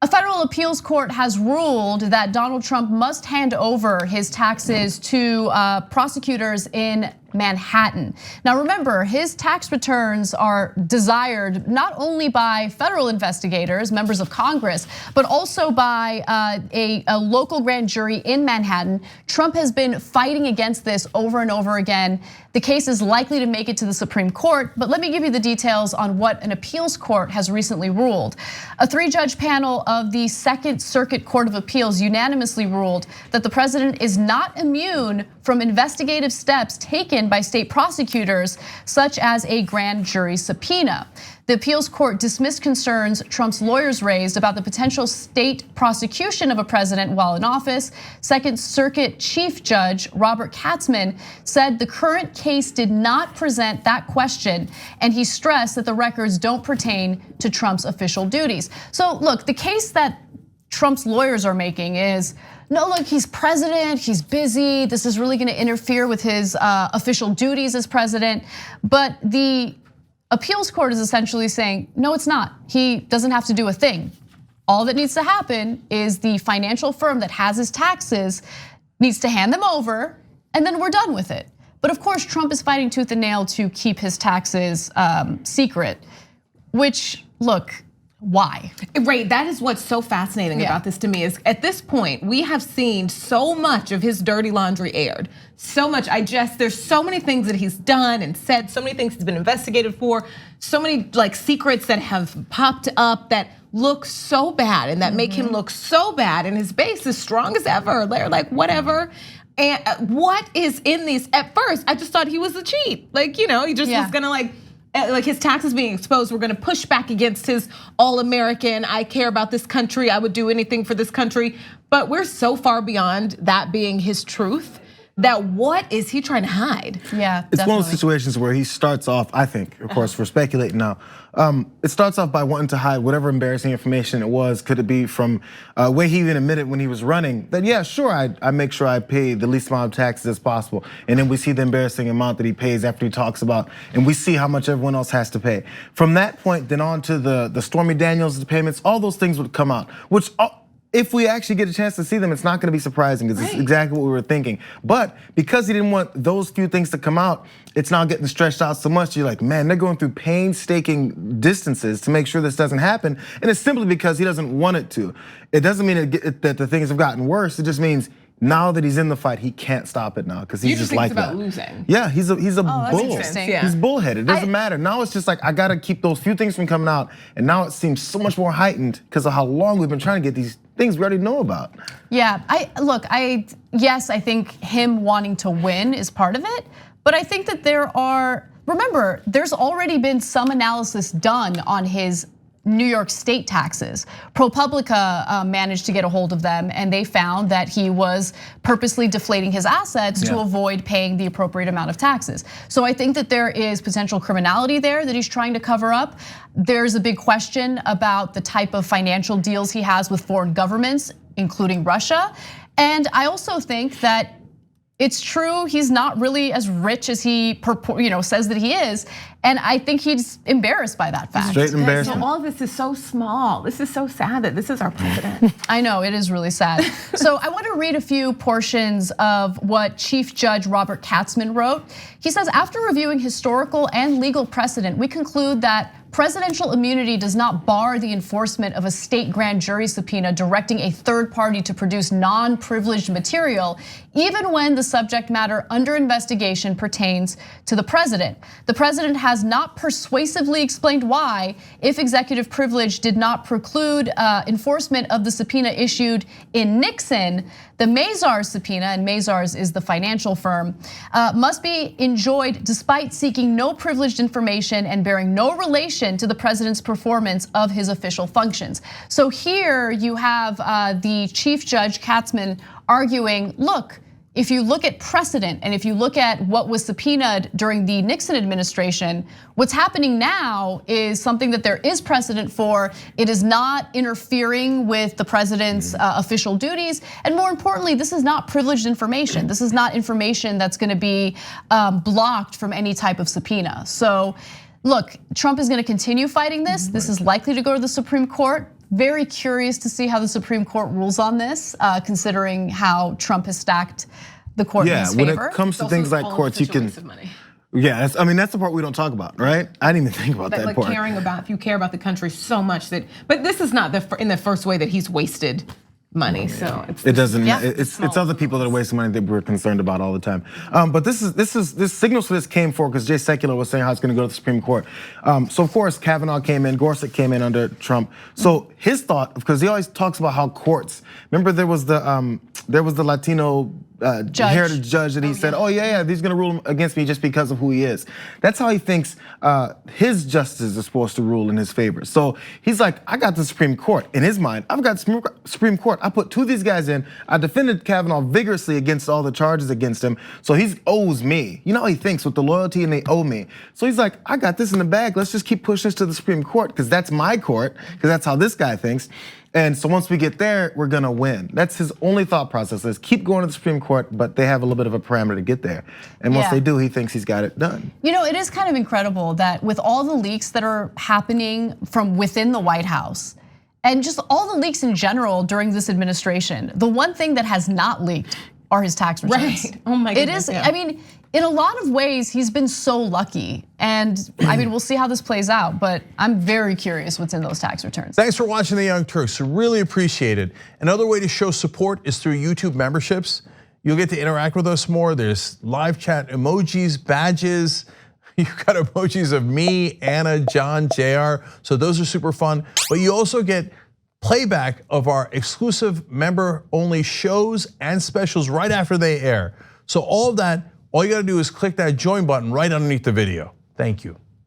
A federal appeals court has ruled that Donald Trump must hand over his taxes to prosecutors in Manhattan. Now remember, his tax returns are desired not only by federal investigators, members of Congress, but also by a local grand jury in Manhattan. Trump has been fighting against this over and over again. The case is likely to make it to the Supreme Court, but let me give you the details on what an appeals court has recently ruled. A 3-judge panel of the Second Circuit Court of Appeals unanimously ruled that the president is not immune from investigative steps taken by state prosecutors, such as a grand jury subpoena. The appeals court dismissed concerns Trump's lawyers raised about the potential state prosecution of a president while in office. Second Circuit Chief Judge Robert Katzman said the current case did not present that question, and he stressed that the records don't pertain to Trump's official duties. So look, the case that Trump's lawyers are making is, no, look, he's president, he's busy. This is really gonna interfere with his official duties as president. But the appeals court is essentially saying, no, it's not. He doesn't have to do a thing. All that needs to happen is the financial firm that has his taxes needs to hand them over, and then we're done with it. But of course, Trump is fighting tooth and nail to keep his taxes secret, which, look, why? Right, that is what's so fascinating about this to me is at this point, we have seen so much of his dirty laundry aired. So much, there's so many things that he's done and said, so many things he's been investigated for, so many like secrets that have popped up that look so bad and that make him look so bad, and his base is strong as ever. They're like, whatever. And what is in these? At first, I just thought he was a cheat. Like, he just was gonna like his taxes being exposed, we're gonna push back against his all-American, I care about this country, I would do anything for this country. But we're so far beyond that being his truth that what is he trying to hide? Yeah, it's one of those situations where he starts off, I think, of course, we're speculating now. It starts off by wanting to hide whatever embarrassing information it was. Could it be from way he even admitted when he was running that, yeah, sure, I make sure I pay the least amount of taxes as possible. And then we see the embarrassing amount that he pays after he talks about, and we see how much everyone else has to pay. From that point, then on to the Stormy Daniels payments, all those things would come out, which if we actually get a chance to see them, it's not gonna be surprising because it's exactly what we were thinking. But because he didn't want those few things to come out, it's now getting stretched out so much. You're like, man, they're going through painstaking distances to make sure this doesn't happen. And it's simply because he doesn't want it to. It doesn't mean that the things have gotten worse. It just means now that he's in the fight, he can't stop it now because he's just like that. You just think it's about losing. Yeah, he's a bull. Yeah. He's bullheaded. It doesn't matter. Now it's just like I gotta keep those few things from coming out, and now it seems so much more heightened because of how long we've been trying to get these things we already know about. Yeah, yes, I think him wanting to win is part of it, but I think that remember, there's already been some analysis done on his New York state taxes. ProPublica managed to get a hold of them, and they found that he was purposely deflating his assets to avoid paying the appropriate amount of taxes. So I think that there is potential criminality there that he's trying to cover up. There's a big question about the type of financial deals he has with foreign governments, including Russia. And I also think that it's true, he's not really as rich as he says that he is. And I think he's embarrassed by that fact. Straight embarrassment. So all of this is so small. This is so sad that this is our president. I know, it is really sad. So I want to read a few portions of what Chief Judge Robert Katzman wrote. He says, after reviewing historical and legal precedent, we conclude that presidential immunity does not bar the enforcement of a state grand jury subpoena directing a third party to produce non-privileged material, even when the subject matter under investigation pertains to the president. The president has not persuasively explained why, if executive privilege did not preclude enforcement of the subpoena issued in Nixon, the Mazars subpoena, and Mazars is the financial firm, must be enjoyed despite seeking no privileged information and bearing no relation to the president's performance of his official functions. So here you have the Chief Judge Katzman arguing, look, if you look at precedent and if you look at what was subpoenaed during the Nixon administration, what's happening now is something that there is precedent for. It is not interfering with the president's official duties. And more importantly, this is not privileged information. This is not information that's gonna be blocked from any type of subpoena. So look, Trump is gonna continue fighting this. This is likely to go to the Supreme Court. very curious to see how the Supreme Court rules on this, considering how Trump has stacked the court in his favor. When it comes to things like courts, you can. Yeah, I mean that's the part we don't talk about, right? I didn't even think about that part. If you care about the country so much that, but this is not in the first way that he's wasted money. So it doesn't. It's other people that are wasting money that we're concerned about all the time. But this signals for this came forward because Jay Sekulow was saying how it's going to go to the Supreme Court. So of course Kavanaugh came in, Gorsuch came in under Trump. So his thought, because he always talks about how courts. Remember there was the Latino heritage judge that he said, oh yeah, he's gonna rule against me just because of who he is. That's how he thinks his justices are supposed to rule in his favor. So he's like, I got the Supreme Court. In his mind, I've got the Supreme Court. I put two of these guys in. I defended Kavanaugh vigorously against all the charges against him. So he owes me. You know how he thinks with the loyalty and they owe me. So he's like, I got this in the bag. Let's just keep pushing this to the Supreme Court because that's my court, because that's how this guy thinks. And so once we get there, we're gonna win. That's his only thought process is keep going to the Supreme Court, but they have a little bit of a parameter to get there. And once they do, he thinks he's got it done. You know, it is kind of incredible that with all the leaks that are happening from within the White House, and just all the leaks in general during this administration, the one thing that has not leaked are his tax returns. Right, oh my goodness. It is, I mean, in a lot of ways, he's been so lucky. And I mean, we'll see how this plays out, but I'm very curious what's in those tax returns. Thanks for watching The Young Turks, really appreciate it. Another way to show support is through YouTube memberships. You'll get to interact with us more. There's live chat emojis, badges. You've got emojis of me, Anna, John, Jayar. So those are super fun. But you also get playback of our exclusive member-only shows and specials right after they air. So all of that, all you gotta do is click that join button right underneath the video. Thank you.